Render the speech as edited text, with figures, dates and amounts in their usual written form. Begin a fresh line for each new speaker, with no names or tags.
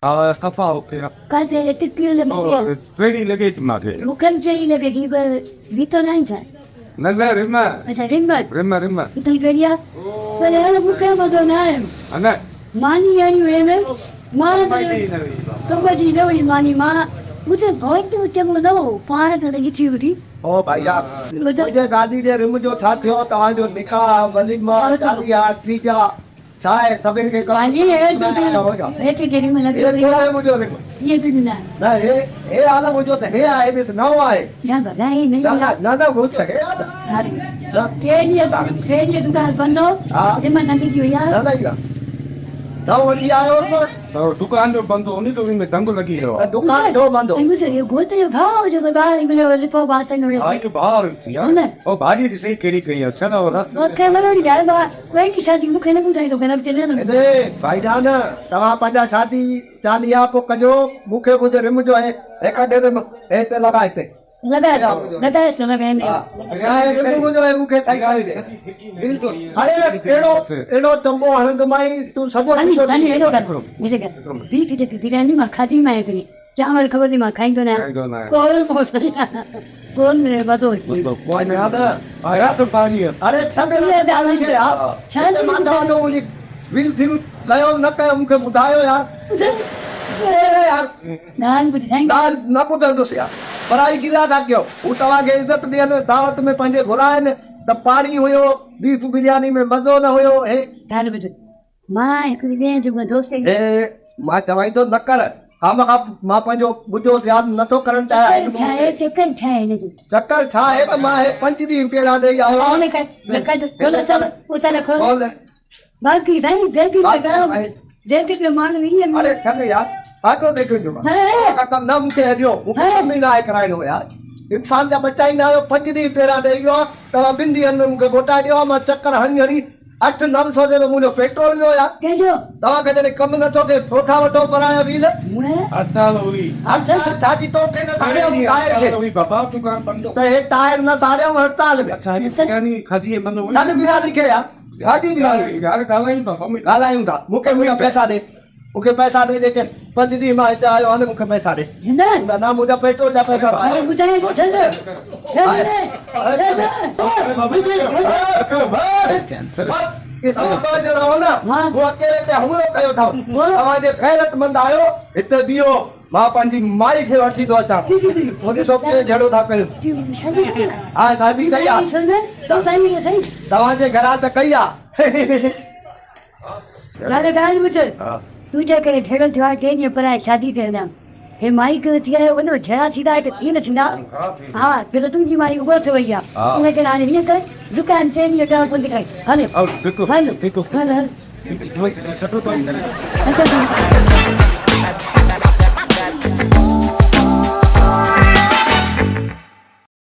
खफा होके
कैसे टिक्की ले
रेडी लगे तुम्हारे
मुखम चाहिए लगे कि बीतो नहीं था
नल्ला रिमा
अच्छा Rima
Rima
itu dia kalau ada muka macam mana
ana
mani yang ini mana tu bagi dia ini mani mana मुझे बहुत मुझे बताओ पार करेगी चीज़
ओ भैया मुझे गाड़ी दे रिम जो था थियो तवा जो निकाह वलीमा चालिया तीजा चाय सभी के
पानी है तो तेरी में लगे
ये मुझे देखो
ये भी
ना ये आला मुझे तो है आए बिस ना आए
ना नहीं नहीं
ना हो सके
तेरी दुकान बंद हो ये मैं नहीं किया यार
ना ना वो नहीं आयो
तो दुकान जो बंद होनी तो इनमें जंग लगी है
दुकान जो बंद हो
मुझे ये बहुत ही भाव जो बाहर निकले वो बात से नहीं
आई तो बाहर यार ओ बाजी से सही केड़ी कही चलो रस
वो क्या मतलब यार बात कोई की शादी मुझे नहीं बुझाई तो कहना चले ना
दे फायदा ना तवा पंजा शादी चालिया पो कजो मुखे मुझे रिम जो है एक डेरे में एते लगाते
लगा दो लगा नहीं
रिम जो है मुखे सही कर दे बिल्कुल अरे एड़ो तंबो हन तो माई तू सब
नहीं एड़ो कर मुझे क्या दी बिरयानी में खाती मैं फिर क्या हमारे खबर से मां खाई तो ना कौन पोस कौन मेरे बतो
कोई नहीं आता आया तो पानी अरे सब ले डाल के यार शायद माता तो बोली बिल फिर गयो न कयो मुखे बुधायो यार अरे यार
नान बुधाई
नान न बुधा तो यार पराई गिला था क्यों वो तवा के इज्जत दियन दावत में पंजे घुराए ने त पानी हुयो बीफ बिरयानी में मजो न हुयो हे
डाल बजे मां एक दिन जो दोस्त
ए मां तवाई तो न कर हम मां पंजो बुझो याद न तो करन चाहे
चाहे चिकन चाहे ने
चक्कर था है तो मां 5 दिन पेरा दे आयो
ने कर चलो सब उछल खोल बाकी नहीं देखी लगा जेती के मान नहीं है
अरे ठग यार आको देखो जो का ना मुके दियो मुके में ना कराई नो यार इंसान जा बच्चा ही ना 5 दिन पेरा दे गयो तवा बिंदी अन मुके गोटा दियो मा चक्कर हरी 8-900 जो मुलो पेट्रोल जो यार
के जो
तवा के जने कम न तो के ठोठा वठो पराया वील
आता लोई
अच्छा चाची तो के न साड़े टायर के
लोई बाबा दुकान बंद
तो ये टायर न साड़े हड़ताल में
अच्छा ये क्या नहीं खादी है मतलब
खाली बिना लिखे यार खादी बिना
यार गालाई बाबा में
गालायूं था मुके पैसा दे मुके पैसा दे के 5 दिन में आयो आने मुके पैसा दे ना मुझे पेट्रोल जा पैसा
अरे मुझे चल
किसी बात ना ना वो अकेले ते हमलो कयो था आवाज गैरतमंद आयो इते बियो मां पंजी माई के वठी दो ता ओदी सोके झड़ो था कयो हां शादी कया
तो सही सही
तवा जे घरा त कया
राजा डाल मुझे तुझे करे ठेड़ो ठेवा के ने पर शादी करना हे माई के थिया वनो झड़ा सीधा के तीन छिना हां फिर तुमकी माई ऊपर से भैया तुम्हें के नाने नहीं कर दुकान से नहीं का बंद कर हाले
और देखो
हाले
देखो
हाले
सटो तो
अच्छा